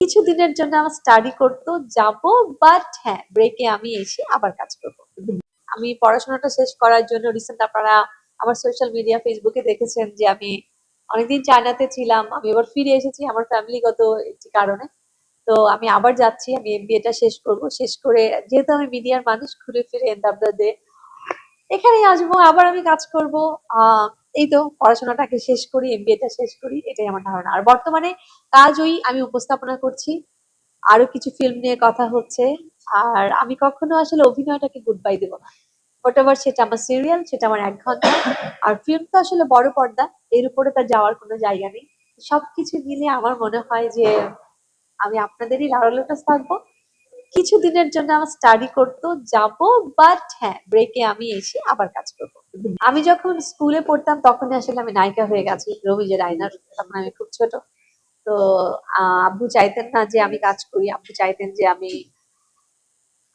কিছুদিনের জন্য আমার স্টাডি করতে যাব, বাট হ্যাঁ, ব্রেকে আমি এসে আবার কাজ করব। আমি পড়াশোনাটা শেষ করার জন্য রিসেন্ট আপনারা আমার সোশ্যাল মিডিয়া ফেসবুকে দেখেছেন যে আমি অনেকদিন চায়নাতে ছিলাম। আমি এবার ফিরে এসেছি আমার ফ্যামিলিগত একটি কারণে। তো আমি আবার যাচ্ছি, আমি এমবিএটা শেষ করব। শেষ করে যেহেতু আমি মিডিয়ার মানুষ, ঘুরে ফিরে এন্ড অফ দ্য ডে এখানেই আসবো, আবার আমি কাজ করব। এই তো পড়াশোনাটাকে শেষ করি, এমবিএটা শেষ করি, এটাই আমার ধারণা। আর বর্তমানে কাজ ওই আমি উপস্থাপনা করছি, আরো কিছু ফিল্ম নিয়ে কথা হচ্ছে। আর আমি কখনো আসলে অভিনয়টাকে গুড বাই দেবো না। হোয়াটএভার, সেটা আমার সিরিয়াল, সেটা আমার ১ ঘন্টা। আর ফিল্ম তো আসলে বড় পর্দা, এর উপরে তার যাওয়ার কোনো জায়গা নেই। সবকিছু মিলে আমার মনে হয় যে আমি আপনাদেরই লাড়া লোটাস থাকবো। কিছুদিনের জন্য আমার স্টাডি করতে যাব, বাট হ্যাঁ, ব্রেকে আমি এসে আবার কাজ করব। আমি যখন স্কুলে পড়তাম তখনই আসলে আমি নায়িকা হয়ে গেছি রবিজের আয়নার। তখন আমি খুব ছোট। তো আব্বু চাইতেন না যে আমি কাজ করি, আব্বু চাইতেন যে আমি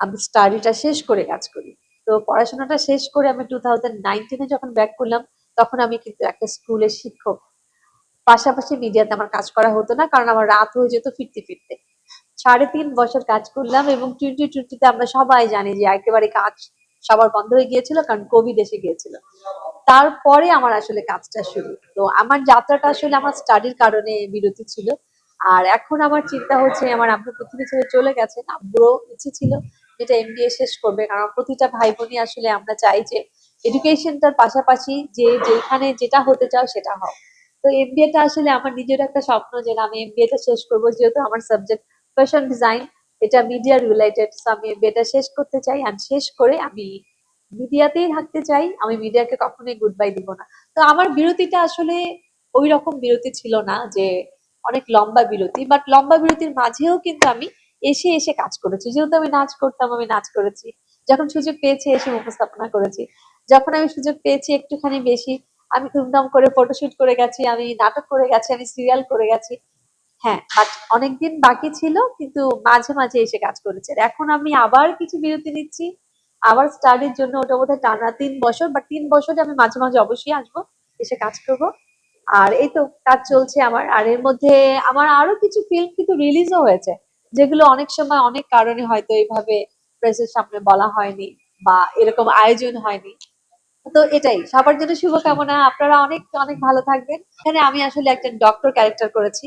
আমি স্টাডিটা শেষ করে কাজ করি। তো পড়াশোনাটা শেষ করে আমি 2019-এ যখন ব্যাক করলাম, তখন আমি কিন্তু একটা স্কুলের শিক্ষক। পাশাপাশি মিডিয়াতে আমার কাজ করা হতো না, কারণ আমার রাত হয়ে যেত ফিরতে ফিরতে। 3.5 বছর কাজ করলাম এবং 2020-তে আমরা সবাই জানি যে একেবারে কাজ সবার বন্ধ হয়ে গিয়েছিল, কারণ কোভিড এসে গিয়েছিল। তারপরে আমার আসলে কাজটা শুরু। তো আমার যাত্রাটা আসলে আমার স্টাডির কারণে বিরতি ছিল। আর এখন আমার চিন্তা হচ্ছে, আমার আব্বু পৃথিবী ছেড়ে চলে গেছেন। আব্বুরও ইচ্ছে ছিল যেটা এমবিএ শেষ করবে, কারণ প্রতিটা ভাই বোনই আসলে আমরা চাই যে এডুকেশনটার পাশাপাশি যে যেখানে যেটা হতে চাও সেটা হও। তো এমবিএটা আসলে আমার নিজের একটা স্বপ্ন যে না, আমি এমবিএটা শেষ করবো, যেহেতু আমার সাবজেক্ট ফ্যাশন ডিজাইন, এটা মিডিয়া রিলেটেড। আমি এমবিএটা শেষ করতে চাই, আর শেষ করে আমি মিডিয়াতেই থাকতে চাই। আমি মিডিয়াকে কখনোই গুড বাই দিব না। তো আমার বিরতিটা আসলে ওই রকম বিরতি ছিল না যে অনেক লম্বা বিরতি, বাট লম্বা বিরতির মাঝেও কিন্তু আমি এসে এসে কাজ করেছি। যেহেতু আমি নাচ করতাম, আমি নাচ করেছি। যখন সুযোগ পেয়েছি এসে উপস্থাপনা করেছি। যখন আমি সুযোগ পেয়েছি একটুখানি বেশি, আমি ধুমধাম করে ফটোশুট করে গেছি, আমি নাটক করে গেছি, আমি সিরিয়াল করে গেছি। হ্যাঁ, বাট অনেকদিন বাকি ছিল, কিন্তু মাঝে মাঝে এসে কাজ করেছে। আর এখন আমি আবার কিছু বিরতি নিচ্ছি, আবার স্টাডির জন্য। ওটা বোধহয় টানা 3 বছর, বা 3 বছরে আমি মাঝে মাঝে অবশ্যই আসবো, এসে কাজ করবো। আর এই তো কাজ চলছে আমার। আর এর মধ্যে আমার আরো কিছু ফিল্ম কিন্তু রিলিজও হয়েছে, যেগুলো অনেক সময় অনেক কারণে হয়তো এইভাবে প্রেসের সামনে বলা হয়নি, বা এরকম আয়োজন হয়নি। তো এটাই সবার জন্য শুভকামনা। আপনারা অনেক অনেক ভালো থাকবেন। এখানে আমি আসলে একটা ডক্টর ক্যারেক্টার করেছি,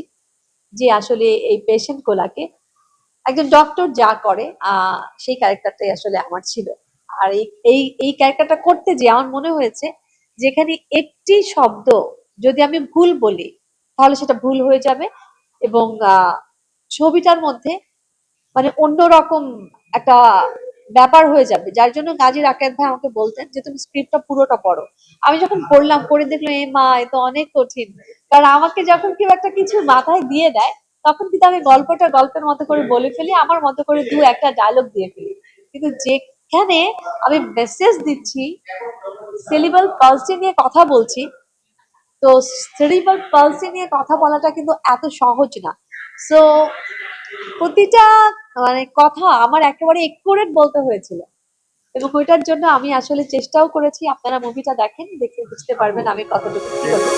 যে আসলে এই পেশেন্ট গুলাকে, একজন ডক্টর যা করে সেই ক্যারেক্টারটাই আসলে আমার ছিল। আর এই এই এই ক্যারেক্টারটা করতে যে আমার মনে হয়েছে, যেখানে একটি শব্দ যদি আমি ভুল বলি, তাহলে সেটা ভুল হয়ে যাবে, এবং ছবিটার মধ্যে মানে অন্যরকম একটা ব্যাপার হয়ে যাবে। যার জন্য গাজী রাকেত ভাই আমাকে বলতেন যে তুমি স্ক্রিপ্টটা পুরোটা পড়ো। আমি যখন পড়লাম, পড়ে দেখলাম এ মা, এ তো অনেক কঠিন। কারণ আমাকে যখন কেউ একটা কিছু মাথায় দিয়ে দেয়, তখন কিন্তু আমি গল্পটা গল্পের মতো করে বলে ফেলি, আমার মতো করে দু একটা ডায়লগ দিয়ে ফেলি। কিন্তু যেখানে আমি মেসেজ দিচ্ছি, সেরিব্রাল পালসি নিয়ে কথা বলছি, তো সেরিব্রাল পালসি নিয়ে কথা বলাটা কিন্তু এত সহজ না। সো প্রতিটা মানে কথা আমার একেবারে একুরেট বলতে হয়েছিল, এবং ওইটার জন্য আমি আসলে চেষ্টাও করেছি। আপনারা মুভিটা দেখেন, দেখে বুঝতে পারবেন আমি কতটুকু কি করতে